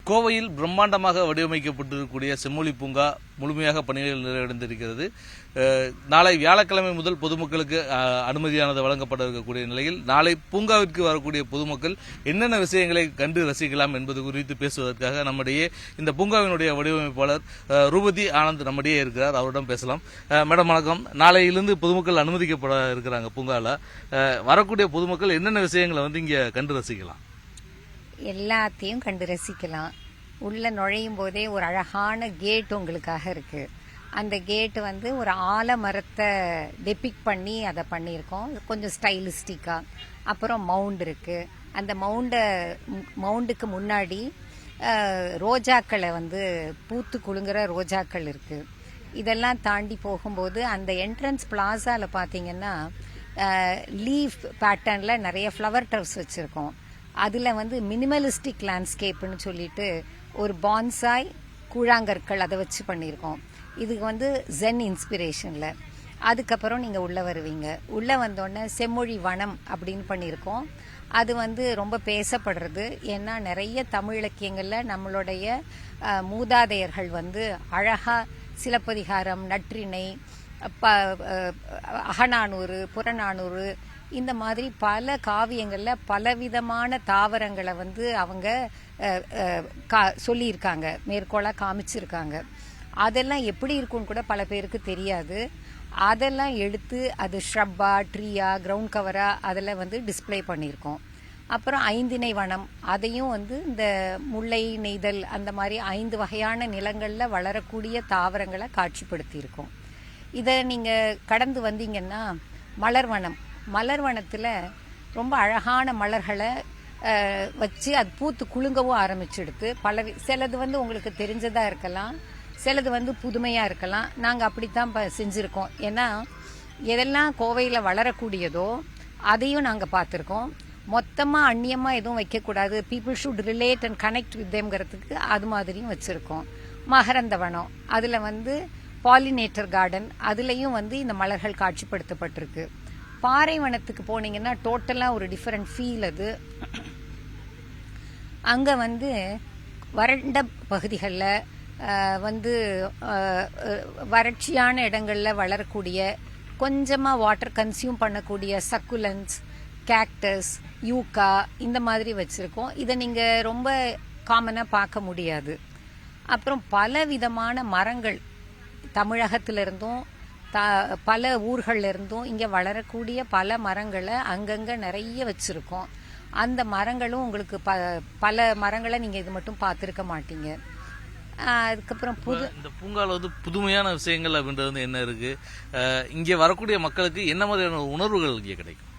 கோவையில் பிரம்மாண்டமாக வடிவமைக்கப்பட்டிருக்கக்கூடிய செம்மொழி பூங்கா முழுமையாக பணிகள் நிறைவடைந்திருக்கிறது. நாளை வியாழக்கிழமை முதல் பொதுமக்களுக்கு அனுமதியானது வழங்கப்பட இருக்கக்கூடிய நிலையில் நாளை பூங்காவிற்கு வரக்கூடிய பொதுமக்கள் என்னென்ன விஷயங்களை கண்டு ரசிக்கலாம் என்பது குறித்து பேசுவதற்காக நம்முடைய இந்த பூங்காவினுடைய வடிவமைப்பாளர் ரூபதி ஆனந்த் நம்முடைய இருக்கிறார். அவரிடம் பேசலாம். மேடம் வணக்கம். நாளையிலிருந்து பொதுமக்கள் அனுமதிக்கப்பட இருக்கிறாங்க பூங்காவில். வரக்கூடிய பொதுமக்கள் என்னென்ன விஷயங்களை இங்கே கண்டு ரசிக்கலாம்? எல்லாத்தையும் கண்டு ரசிக்கலாம். உள்ள நுழையும் போதே ஒரு அழகான கேட் உங்களுக்காக இருக்கு. அந்த கேட் ஒரு ஆலமரத்தை டெபிக் பண்ணி அதை பண்ணியிருக்கோம், கொஞ்சம் ஸ்டைலிஸ்டிக்கா. அப்புறம் மவுண்ட் இருக்கு. அந்த மவுண்டுக்கு முன்னாடி ரோஜாக்களை பூத்து குலுங்குற ரோஜாக்கள் இருக்கு. இதெல்லாம் தாண்டி போகும்போது அந்த என்ட்ரன்ஸ் பிளாசால பாத்தீங்கன்னா லீஃப் பேட்டர்ன்ல நிறைய ஃப்ளவர் டவ்ஸ் வச்சிருக்கோம். அதுல மினிமலிஸ்டிக் லேண்ட்ஸ்கேப்னு சொல்லிட்டு ஒரு பான்சாய் கூழாங்கற்கள் அதை வச்சு பண்ணியிருக்கோம். இதுக்கு ஜென் இன்ஸ்பிரேஷன்ல. அதுக்கப்புறம் நீங்க உள்ள வருவீங்க. உள்ள வந்தோடனே செம்மொழி வனம் அப்படின்னு பண்ணியிருக்கோம். அது ரொம்ப பேசப்படுறது. ஏன்னா நிறைய தமிழ் இலக்கியங்கள்ல நம்மளுடைய மூதாதையர்கள் அழகா சிலப்பதிகாரம், நற்றிணை, அகநானூறு, புறநானூறு, இந்த மாதிரி பல காவியங்கள்ல பலவிதமான தாவரங்களை அவங்க சொல்லியிருக்காங்க, மேற்கோளா காமிச்சிருக்காங்க. அதெல்லாம் எப்படி இருக்கும்னு கூட பல பேருக்கு தெரியாது. அதெல்லாம் எடுத்து அது ஷ்ரப்பா, ட்ரீயா, கிரவுண்ட் கவரா அதில் டிஸ்பிளே பண்ணியிருக்கோம். அப்புறம் ஐந்திணை வனம், அதையும் இந்த முல்லை, நெய்தல், அந்த மாதிரி 5 வகையான நிலங்கள்ல வளரக்கூடிய தாவரங்களை காட்சிப்படுத்தியிருக்கோம். இதை நீங்க கடந்து வந்தீங்கன்னா மலர்வனம். மலர்வனத்துல ரொம்ப அழகான மலர்களை வச்சு அது பூத்து குலுங்கவும் ஆரம்பிச்சிடுது. சிலது உங்களுக்கு தெரிஞ்சதா இருக்கலாம், சிலது புதுமையா இருக்கலாம். நாங்க அப்படித்தான் செஞ்சிருக்கோம். ஏன்னா எதெல்லாம் கோவையில வளரக்கூடியதோ அதையும் நாங்க பார்த்திருக்கோம். மொத்தமா அந்நியமா எதுவும் வைக்கக்கூடாது, people should relate and connect with தேம்ங்கிறதுக்கு அது மாதிரியும் வச்சிருக்கோம். மகரந்த வனம், அதுல பாலினேட்டர் கார்டன், அதுலயும் இந்த மலர்கள் காட்சிப்படுத்தப்பட்டிருக்கு. பாறைவனத்துக்கு போனீங்கன்னா டோட்டலா ஒரு டிஃபரெண்ட் ஃபீல். அது அங்க வறண்ட பகுதிகளில் வறட்சியான இடங்கள்ல வளரக்கூடிய கொஞ்சமா வாட்டர் கன்சியூம் பண்ணக்கூடிய சக்குலன்ஸ், கேக்டஸ், யூக்கா, இந்த மாதிரி வச்சிருக்கோம். இதை நீங்க ரொம்ப காமனா பார்க்க முடியாது. அப்புறம் பல விதமான மரங்கள் தமிழகத்திலிருந்தும் பல ஊர்கள்ல இருந்தும் இங்க வளரக்கூடிய பல மரங்களை அங்கங்க நிறைய வச்சிருக்கோம். அந்த மரங்களும் உங்களுக்கு பல மரங்களை நீங்க இது மட்டும் பார்த்திருக்க மாட்டீங்க. அதுக்கப்புறம் இந்த பூங்கால புதுமையான விஷயங்கள் அப்படின்றது என்ன இருக்கு? இங்க வரக்கூடிய மக்களுக்கு என்ன மாதிரியான உணர்வுகள் இங்கே கிடைக்கும்?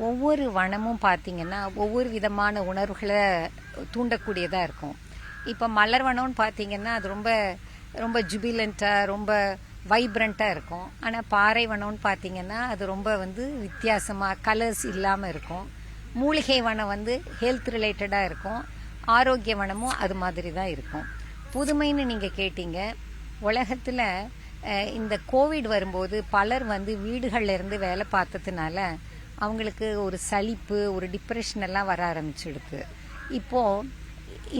ஒவ்வொரு வனமும் பாத்தீங்கன்னா ஒவ்வொரு விதமான உணர்வுகளை தூண்டக்கூடியதா இருக்கும். இப்ப மலர் வனம்னு பாத்தீங்கன்னா அது ரொம்ப ரொம்ப ஜுபிலண்டா, ரொம்ப வைப்ரண்டா இருக்கும். ஆனா பாறை வனம்னு பாத்தீங்கன்னா அது ரொம்ப வித்தியாசமா கலர்ஸ் இல்லாம இருக்கும். மூலிகை வனம் ஹெல்த் ரிலேட்டடா இருக்கும். ஆரோக்கிய வனமும் அது மாதிரி தான் இருக்கும். புதுமைன்னு நீங்க கேட்டீங்க. உலகத்துல இந்த கோவிட் வரும்போது பலர் வீடுகள்ல இருந்து வேலை பார்த்ததுனால அவங்களுக்கு ஒரு சலிப்பு, ஒரு டிப்ரெஷன் எல்லாம் வர ஆரம்பிச்சிடுது. இப்போ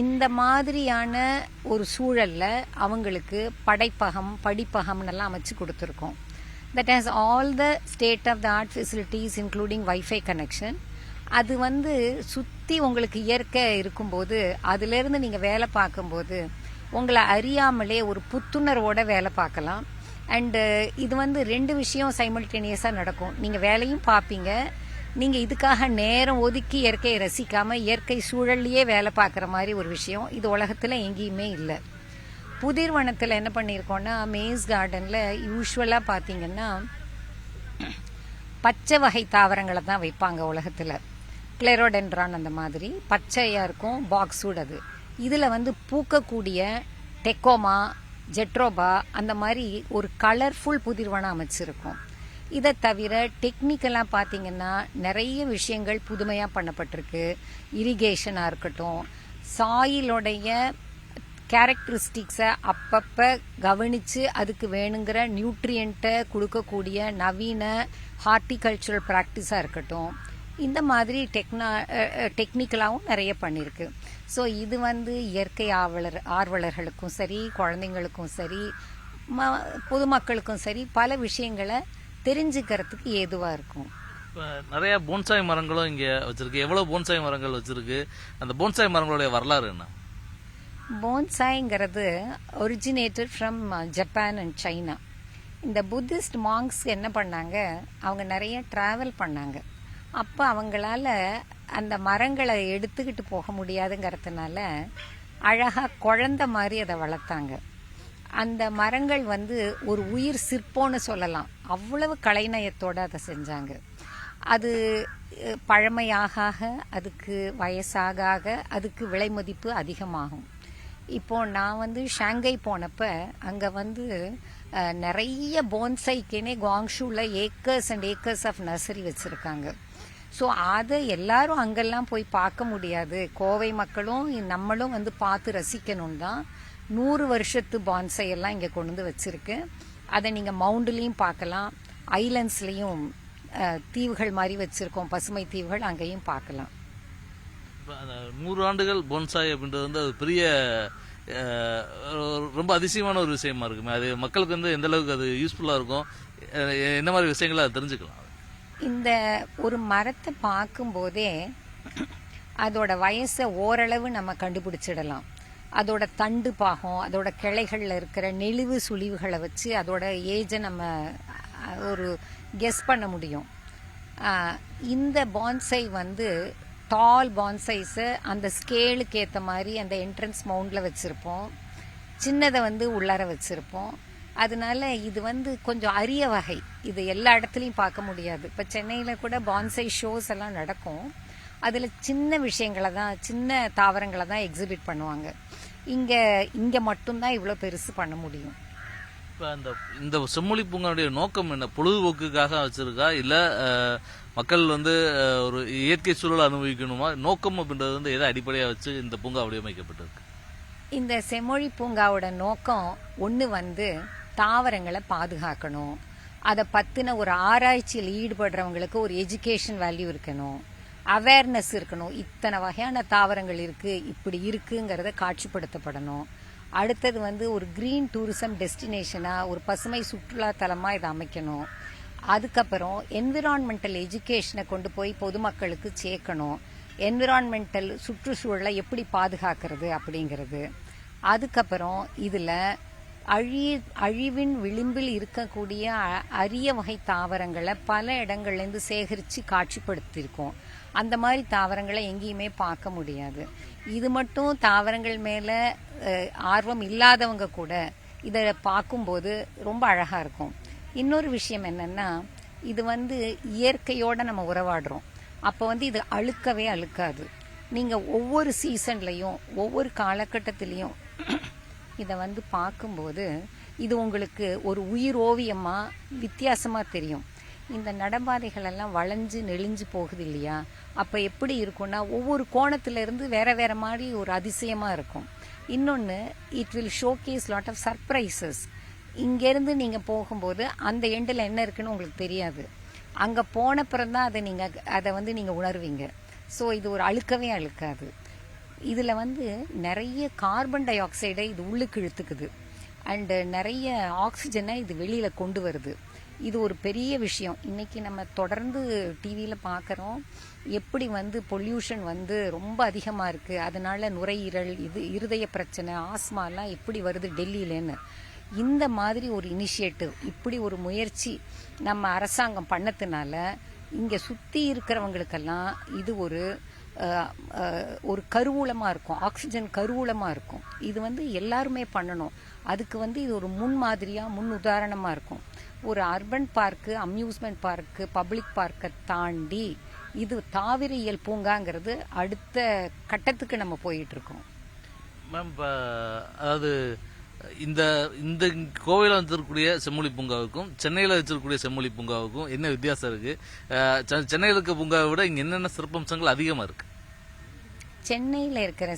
இந்த மாதிரியான ஒரு சூழல்ல அவங்களுக்கு படைப்பகம், படிப்பகம்னு எல்லாம் அமைச்சு கொடுத்துருக்கோம். That has all the state of the art facilities including wifi connection. அது சுத்தி உங்களுக்கு இயற்கை இருக்கும்போது அதுல இருந்து நீங்க வேலை பார்க்கும்போது உங்களை அறியாமலே ஒரு புத்துணர்வோட வேலை பார்க்கலாம். அண்ட் இது 2 விஷயம் சைமல்டேனியஸா நடக்கும். நீங்க வேலையும் பார்ப்பீங்க, நீங்க இதுக்காக நேரம் ஒதுக்கி இயற்கையை ரசிக்காம இயற்கை சூழல்லையே வேலை பார்க்குற மாதிரி ஒரு விஷயம் இது உலகத்துல எங்கேயுமே இல்லை. புதிர் வனத்துல என்ன பண்ணிருக்கோம்னா, மேஸ் கார்டன்ல யூஸ்வலா பாத்தீங்கன்னா பச்சை வகை தாவரங்களை தான் வைப்பாங்க உலகத்துல. கிளெரோடென்ட்ரான் அந்த மாதிரி பச்சையா இருக்கும், பாக்ஸ்வுட். அது இதுல பூக்கக்கூடிய டெக்கோமா, ஜெட்ரோபா, அந்த மாதிரி ஒரு கலர்ஃபுல் புதிர்வனம் அமைச்சிருக்கும். இதை தவிர டெக்னிக்கலா பாத்தீங்கன்னா நிறைய விஷயங்கள் புதுமையா பண்ணப்பட்டிருக்கு. இரிகேஷனா இருக்கட்டும், சாயிலோடைய கேரக்டரிஸ்டிக்ஸை அப்பப்ப கவனிச்சு அதுக்கு வேணுங்கிற நியூட்ரியன்ட்டை கொடுக்கக்கூடிய நவீன ஹார்டிகல்ச்சரல் பிராக்டிஸா இருக்கட்டும், இந்த மாதிரி டெக்னிக்கலாகவும் நிறைய பண்ணியிருக்கு. ஸோ இது வந்து இயற்கை ஆர்வலர்களுக்கும் சரி, குழந்தைங்களுக்கும் சரி, பொதுமக்களுக்கும் சரி பல விஷயங்களை தெரிஞ்சுக்கிறதுக்கு ஏதுவாக இருக்கும். இப்போ நிறைய போன்சாய் மரங்களும் இங்கே வச்சிருக்கு. எவ்வளோ போன்சாய் மரங்கள் வச்சிருக்கு? அந்த போன்சாய் மரங்களுடைய வரலாறு என்ன? போன்சாய்ங்கிறது originated from Japan and China. இந்த புத்திஸ்ட் மாங்ஸ் என்ன பண்ணாங்க, அவங்க நிறைய டிராவல் பண்ணாங்க. அப்போ அவங்களால அந்த மரங்களை எடுத்துக்கிட்டு போக முடியாதுங்கிறதுனால அழகாக குழந்தை மாதிரி அதை வளர்த்தாங்க. அந்த மரங்கள் வந்து ஒரு உயிர் சிற்பம்னு சொல்லலாம், அவ்வளவு கலைநயத்தோடு அதை செஞ்சாங்க. அது பழமையாக அதுக்கு வயசாக அதுக்கு விலை மதிப்பு அதிகமாகும். இப்போ நான் வந்து ஷாங்கை போனப்ப அங்கே வந்து நிறைய போன்சைக்குன்னே குவாங்ஷூவில் acres and acres of nursery வச்சுருக்காங்க. ஸோ அதை எல்லாரும் அங்கெல்லாம் போய் பார்க்க முடியாது. கோவை மக்களும் நம்மளும் வந்து பார்த்து ரசிக்கணும் தான் 100 வருஷத்து பான்சை எல்லாம் இங்கே கொண்டு வந்து வச்சிருக்கு. அதை நீங்கள் மவுண்ட்லேயும் பார்க்கலாம், ஐலண்ட்ஸ்லேயும் தீவுகள் மாதிரி வச்சிருக்கோம், பசுமை தீவுகள், அங்கேயும் பார்க்கலாம். 100 ஆண்டுகள் போன்சாய் அப்படின்றது வந்து அது பெரிய ரொம்ப அதிசயமான ஒரு விஷயமா இருக்குமே. அது மக்களுக்கு வந்து எந்த அளவுக்கு அது யூஸ்ஃபுல்லாக இருக்கும், என்ன மாதிரி விஷயங்களை அதை தெரிஞ்சுக்கலாம்? இந்த ஒரு மரத்தை பார்க்கும்போதே அதோட வயசை ஓரளவு நம்ம கண்டுபிடிச்சிடலாம். அதோட தண்டு பாகம், அதோட கிளைகளில் இருக்கிற நெளிவு சுழிவுகளை வச்சு அதோட ஏஜை நம்ம ஒரு கெஸ் பண்ண முடியும். இந்த பான்சை வந்து டால் பான்சைஸை அந்த ஸ்கேலுக்கு ஏற்ற மாதிரி அந்த என்ட்ரன்ஸ் மவுண்டில் வச்சுருப்போம், சின்னதை வந்து உள்ளார வச்சுருப்போம். அதனால இது வந்து கொஞ்சம் அரிய வகை, இது எல்லா இடத்துலையும் பார்க்க முடியாது. இப்போ சென்னையில் கூட பான்சை ஷோஸ் எல்லாம் நடக்கும், அதில் சின்ன விஷயங்களை தான், சின்ன தாவரங்களை தான் எக்ஸிபிட் பண்ணுவாங்க. இங்கே மட்டும்தான் இவ்வளோ பெருசு பண்ண முடியும். இப்போ இந்த செம்மொழி பூங்காவுடைய நோக்கம் என்ன? பொழுதுபோக்குக்காக வச்சிருக்கா, இல்லை மக்கள் வந்து ஒரு இயற்கை சூழலை அனுபவிக்கணுமா? நோக்கம் அப்படின்றது வந்து எதை அடிப்படையாக வச்சு இந்த பூங்கா வடிவமைக்கப்பட்டிருக்கு? இந்த செம்மொழி பூங்காவோட நோக்கம் ஒன்று வந்து தாவரங்களை பாதுகாக்கணும், அதை பற்றின ஒரு ஆராய்ச்சியில் ஈடுபடுறவங்களுக்கு ஒரு எஜுகேஷன் வேல்யூ இருக்கணும், அவேர்னஸ் இருக்கணும், இத்தனை வகையான தாவரங்கள் இருக்குது, இப்படி இருக்குங்கிறத காட்சிப்படுத்தப்படணும். அடுத்தது வந்து ஒரு கிரீன் டூரிசம் டெஸ்டினேஷனாக, ஒரு பசுமை சுற்றுலா தலமாக இதை அமைக்கணும். அதுக்கப்புறம் என்விரான்மெண்டல் எஜுகேஷனை கொண்டு போய் பொதுமக்களுக்கு சேர்க்கணும், என்விரான்மெண்டல் சுற்றுச்சூழலை எப்படி பாதுகாக்கிறது அப்படிங்கிறது. அதுக்கப்புறம் இதில் அழிவின் விளிம்பில் இருக்கக்கூடிய அரிய வகை தாவரங்களை பல இடங்கள்லேருந்து சேகரித்து காட்சிப்படுத்தியிருக்கோம். அந்த மாதிரி தாவரங்களை எங்கேயுமே பார்க்க முடியாது. இது மட்டும் தாவரங்கள் மேலே ஆர்வம் இல்லாதவங்க கூட இதை பார்க்கும்போது ரொம்ப அழகாக இருக்கும். இன்னொரு விஷயம் என்னென்னா, இது வந்து இயற்கையோடு நம்ம உறவாடுறோம். அப்போ வந்து இது அழுக்கவே அழுக்காது. நீங்கள் ஒவ்வொரு சீசன்லையும் ஒவ்வொரு காலகட்டத்திலையும் இதை வந்து பார்க்கும்போது இது உங்களுக்கு ஒரு உயிர் ஓவியமாக வித்தியாசமாக தெரியும். இந்த நடபாதைகளெல்லாம் வளைஞ்சு நெளிஞ்சு போகுது இல்லையா, அப்போ எப்படி இருக்கும்னா ஒவ்வொரு கோணத்திலிருந்து வேற வேற மாதிரி ஒரு அதிசயமாக இருக்கும். இன்னொன்று, it will showcase lot of surprises. இங்கேருந்து நீங்கள் போகும்போது அந்த எண்டில் என்ன இருக்குன்னு உங்களுக்கு தெரியாது, அங்கே போனப்புறம் தான் அதை வந்து நீங்கள் உணர்வீங்க. ஸோ இது ஒரு அழுக்கவே அழுக்காது. இதில் வந்து நிறைய கார்பன் டை ஆக்சைடை இது உள்ளுக்கு இழுத்துக்குது, அண்டு நிறைய ஆக்சிஜனை இது வெளியில் கொண்டு வருது. இது ஒரு பெரிய விஷயம். இன்னைக்கு நம்ம தொடர்ந்து டிவியில் பார்க்குறோம் எப்படி வந்து பொல்யூஷன் வந்து ரொம்ப அதிகமாக இருக்குது, அதனால நுரையீரல், இருதய பிரச்சனை, ஆஸ்மாலாம் எப்படி வருது டெல்லியிலேன்னு. இந்த மாதிரி ஒரு இனிஷியேட்டிவ், இப்படி ஒரு முயற்சி நம்ம அரசாங்கம் பண்ணதுனால இங்கே சுற்றி இருக்கிறவங்களுக்கெல்லாம் இது ஒரு கருவூலமாக இருக்கும், ஆக்சிஜன் கருவூலமாக இருக்கும். இது வந்து எல்லாருமே பண்ணணும். அதுக்கு வந்து இது ஒரு முன்மாதிரியாக, முன் உதாரணமாக இருக்கும். ஒரு urban park, amusement park, public பார்க்கை தாண்டி இது தாவரியல் பூங்காங்கிறது அடுத்த கட்டத்துக்கு நம்ம போயிட்டு இருக்கோம். மேம், அதாவது இந்த இந்த கோவையில் வச்சிருக்கக்கூடிய செம்மொழி பூங்காவுக்கும் சென்னையில் வச்சிருக்கக்கூடிய செம்மொழி பூங்காவுக்கும் என்ன வித்தியாசம் இருக்கு? சென்னையில் இருக்க பூங்காவை விட இங்கே என்னென்ன சிறப்பம்சங்கள் அதிகமாக இருக்கு? சென்னையில் இருக்கிற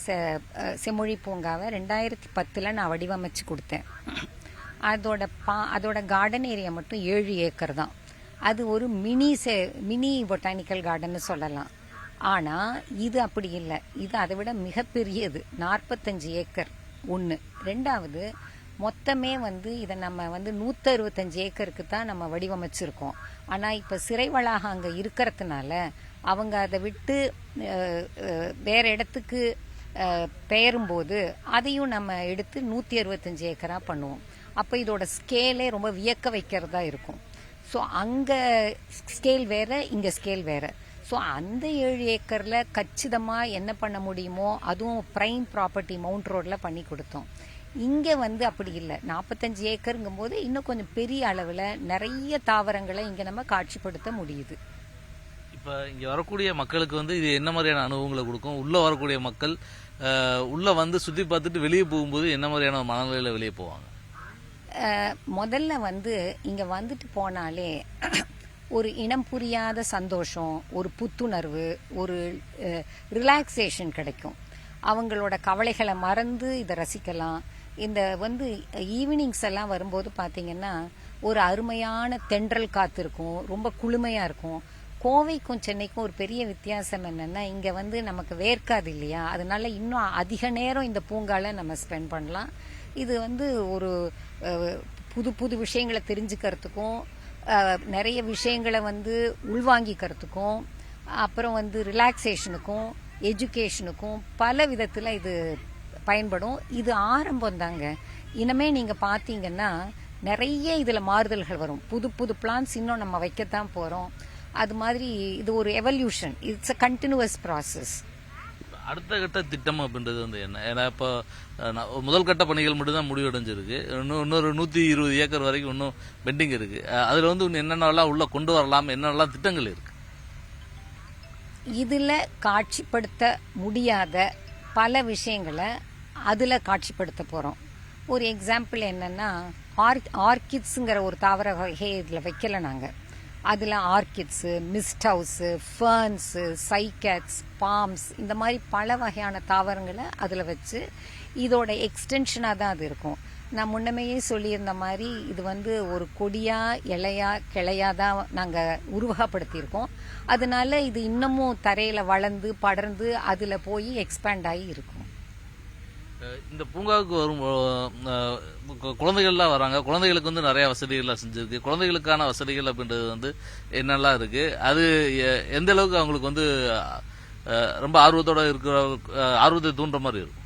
செம்மொழி பூங்காவை 2010 நான் வடிவமைச்சு கொடுத்தேன். அதோட கார்டன் ஏரியா மட்டும் 7 ஏக்கர் தான். அது ஒரு மினி பொட்டானிக்கல் கார்டன் சொல்லலாம். ஆனா இது அப்படி இல்லை, இது அதை விட மிகப்பெரியது. 45 ஏக்கர் ஒன்று. ரெண்டாவது, மொத்தமே வந்து இதை நம்ம வந்து 165 ஏக்கருக்கு தான் நம்ம வடிவமைச்சிருக்கோம். ஆனால் இப்போ சிறை வளாகம் அங்கே இருக்கிறதுனால அவங்க அதை விட்டு வேற இடத்துக்கு பெயரும்போது அதையும் நம்ம எடுத்து 165 ஏக்கராக பண்ணுவோம். அப்போ இதோட ஸ்கேலே ரொம்ப வியக்க வைக்கிறதா இருக்கும். ஸோ அங்கே ஸ்கேல் வேற, இங்கே ஸ்கேல் வேற. ஸோ அந்த 7 ஏக்கரில் கச்சிதமாக என்ன பண்ண முடியுமோ அதுவும் ப்ரைம் ப்ராப்பர்ட்டி மவுண்ட் ரோடில் பண்ணி கொடுத்தோம். இங்கே வந்து அப்படி இல்லை. 45 ஏக்கருங்கும் போது இன்னும் கொஞ்சம் பெரிய அளவில் நிறைய தாவரங்களை இங்கே நம்ம காட்சிப்படுத்த முடியுது. இப்போ இங்கே வரக்கூடிய மக்களுக்கு வந்து இது என்ன மாதிரியான அனுபவங்களை கொடுக்கும்? உள்ளே வரக்கூடிய மக்கள் உள்ளே வந்து சுற்றி பார்த்துட்டு வெளியே போகும்போது என்ன மாதிரியான மனநிலையில் வெளியே போவாங்க? முதல்ல வந்து இங்கே வந்துட்டு போனாலே ஒரு இனம் புரியாத சந்தோஷம், ஒரு புத்துணர்வு, ஒரு ரிலாக்ஸேஷன் கிடைக்கும். அவங்களோட கவலைகளை மறந்து இதை ரசிக்கலாம். இந்த வந்து ஈவினிங்ஸ் எல்லாம் வரும்போது பார்த்தீங்கன்னா ஒரு அருமையான தென்றல் காற்று இருக்கும், ரொம்ப குளுமையாக இருக்கும். கோவைக்கும் சென்னைக்கும் ஒரு பெரிய வித்தியாசம் என்னன்னா, இங்கே வந்து நமக்கு வேர்க்காது இல்லையா, அதனால இன்னும் அதிக நேரம் இந்த பூங்கால நம்ம ஸ்பெண்ட் பண்ணலாம். இது வந்து ஒரு புது புது விஷயங்களை தெரிஞ்சுக்கிறதுக்கும் நிறைய விஷயங்களை வந்து உள்வாங்கிக்கிறதுக்கும் அப்புறம் வந்து ரிலாக்ஸேஷனுக்கும் எஜுகேஷனுக்கும் பல விதத்தில் இது பயன்படும். இது ஆரம்பம் தாங்க. இனிமே நீங்கள் பார்த்தீங்கன்னா நிறைய இதில் மாறுதல்கள் வரும். புது புது பிளான்ஸ் இன்னும் நம்ம வைக்கத்தான் போகிறோம். அது மாதிரி இது ஒரு evolution. It's a continuous process. அடுத்த கட்ட திட்டம் அப்படின்றது வந்து என்ன? ஏன்னா இப்போ முதல் கட்ட பணிகள் மட்டும்தான் முடிவடைஞ்சிருக்கு. இன்னொரு 120 ஏக்கர் வரைக்கும் இன்னும் பெண்டிங் இருக்கு. அதில் வந்து என்னென்னலாம் உள்ள கொண்டு வரலாம், என்னென்னலாம் திட்டங்கள் இருக்கு? இதில் காட்சிப்படுத்த முடியாத பல விஷயங்களை அதில் காட்சிப்படுத்த போகிறோம். ஒரு எக்ஸாம்பிள் என்னன்னா, ஆர்கிட்ஸுங்கிற ஒரு தாவர வகையை இதில் வைக்கல நாங்கள். அதில் ஆர்கிட்ஸு, மிஸ்ட் ஹவுஸு, ஃபர்ன்ஸு, சைக்கட்ஸ், பாம்ஸ், இந்த மாதிரி பல வகையான தாவரங்களை அதில் வச்சு இதோட எக்ஸ்டென்ஷனாக தான் அது இருக்கும். நான் முன்னமையே சொல்லியிருந்த மாதிரி இது வந்து ஒரு கொடியா இலையா கிளையா தான் நாங்கள் உருவகப்படுத்தியிருக்கோம். அதனால இது இன்னமும் தரையில் வளர்ந்து படர்ந்து அதில் போய் எக்ஸ்பேண்ட் ஆகி இருக்கும். இந்த பூங்காவுக்கு வரும் குழந்தைகள்லாம் வராங்க. குழந்தைகளுக்கு வந்து நிறைய வசதிகள்லாம் செஞ்சிருக்கு. குழந்தைகளுக்கான வசதிகள் அப்படின்றது வந்து என்னெல்லாம் இருக்கு? அது எந்த அளவுக்கு அவங்களுக்கு வந்து ரொம்ப ஆர்வத்தோட இருக்கிற ஆர்வத்தை தூண்டுற மாதிரி இருக்கும்?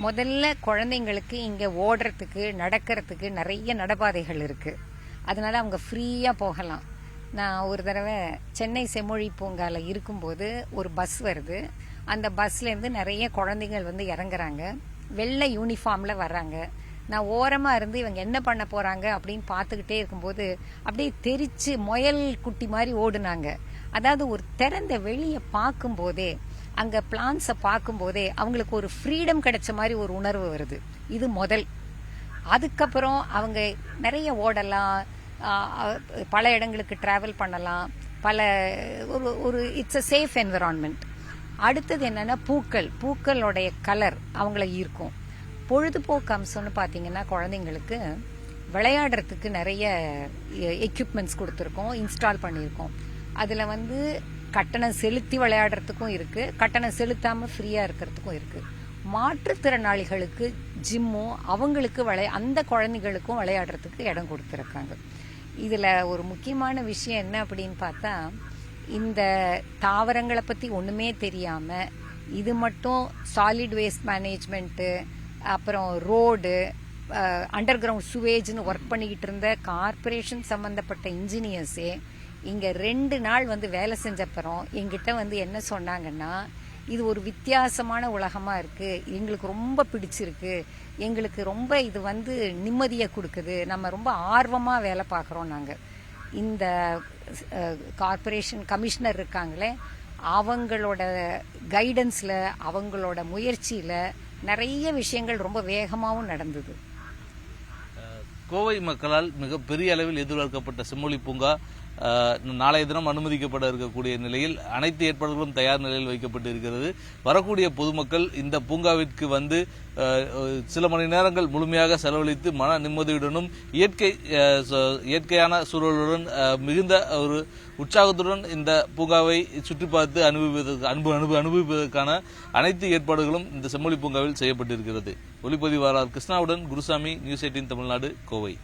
முதல்ல குழந்தைங்களுக்கு இங்கே ஓடுறதுக்கு நடக்கிறதுக்கு நிறைய நடப்பாதைகள் இருக்கு. அதனால அவங்க ஃப்ரீயா போகலாம். நான் ஒரு தடவை சென்னை செம்மொழி பூங்கால இருக்கும்போது ஒரு பஸ் வருது. அந்த பஸ்ல இருந்து நிறைய குழந்தைகள் வந்து இறங்குறாங்க. வெள்ளை யூனிஃபார்ம்ல வர்றாங்க. நான் ஓரமா இருந்து இவங்க என்ன பண்ண போறாங்க அப்படின்னு பார்த்துக்கிட்டே இருக்கும்போது அப்படியே தெரிச்சு முயல் குட்டி மாதிரி ஓடுனாங்க. அதாவது ஒரு திறந்த வெளியை பார்க்கும்போதே, அங்க பிளான்ஸை பார்க்கும்போதே அவங்களுக்கு ஒரு ஃப்ரீடம் கிடைச்ச மாதிரி ஒரு உணர்வு வருது. இது முதல். அதுக்கப்புறம் அவங்க நிறைய ஓடலாம், பல இடங்களுக்கு டிராவல் பண்ணலாம், ஒரு இட்ஸ் அ சேஃப் என்விரான்மெண்ட். அடுத்தது என்னன்னா பூக்களோடைய கலர் அவங்கள ஈர்க்கும். பொழுதுபோக்கு அம்சம்னு பார்த்தீங்கன்னா குழந்தைங்களுக்கு விளையாடுறதுக்கு நிறைய எக்யூப்மெண்ட்ஸ் கொடுத்துருக்கோம், இன்ஸ்டால் பண்ணியிருக்கோம். அதில் வந்து கட்டணம் செலுத்தி விளையாடுறதுக்கும் இருக்கு, கட்டணம் செலுத்தாமல் ஃப்ரீயாக இருக்கிறதுக்கும் இருக்கு. மாற்றுத்திறனாளிகளுக்கு ஜிம்மும் அவங்களுக்கு அந்த குழந்தைகளுக்கும் விளையாடுறதுக்கு இடம் கொடுத்துருக்காங்க. இதில் ஒரு முக்கியமான விஷயம் என்ன அப்படின்னு பார்த்தா, இந்த தாவரங்களை பற்றி ஒன்றுமே தெரியாமல் இது மட்டும் சாலிட் வேஸ்ட் மேனேஜ்மெண்ட்டு, அப்புறம் ரோடு, அண்டர் கிரவுண்ட் சுவேஜ்னு ஒர்க் பண்ணிக்கிட்டு இருந்த கார்பரேஷன் சம்மந்தப்பட்ட இன்ஜினியர்ஸே இங்கே 2 நாள் வந்து வேலை செஞ்சப்பறம் எங்கிட்ட வந்து என்ன சொன்னாங்கன்னா, இது ஒரு வித்தியாசமான உலகமாக இருக்குது, எங்களுக்கு ரொம்ப பிடிச்சிருக்கு, எங்களுக்கு ரொம்ப இது வந்து நிம்மதியை கொடுக்குது, நம்ம ரொம்ப ஆர்வமாக வேலை பார்க்குறோம். நாங்கள் இந்த கார்பரேஷன் கமிஷனர் இருக்காங்களே, அவங்களோட கைடன்ஸில் அவங்களோட முயற்சியில் நிறைய விஷயங்கள் ரொம்ப வேகமாகவும் நடந்தது. கோவை மக்களால் மிக பெரிய அளவில் எதிர்பார்க்கப்பட்ட செம்மொழி பூங்கா நாளைய தினம் அனுமதிக்கப்பட இருக்கக்கூடிய நிலையில் அனைத்து ஏற்பாடுகளும் தயார் நிலையில் வைக்கப்பட்டு இருக்கிறது. வரக்கூடிய பொதுமக்கள் இந்த பூங்காவிற்கு வந்து சில மணி நேரங்கள் முழுமையாக செலவழித்து மன நிம்மதியுடனும் இயற்கையான சூழலுடன் மிகுந்த ஒரு உற்சாகத்துடன் இந்த பூங்காவை சுற்றி பார்த்து அனுபவிப்பதற்கான அனைத்து ஏற்பாடுகளும் இந்த செம்மொழி பூங்காவில் செய்யப்பட்டிருக்கிறது. ஒளிப்பதிவாளர் கிருஷ்ணாவுடன் குருசாமி, நியூஸ் 18 தமிழ்நாடு, கோவை.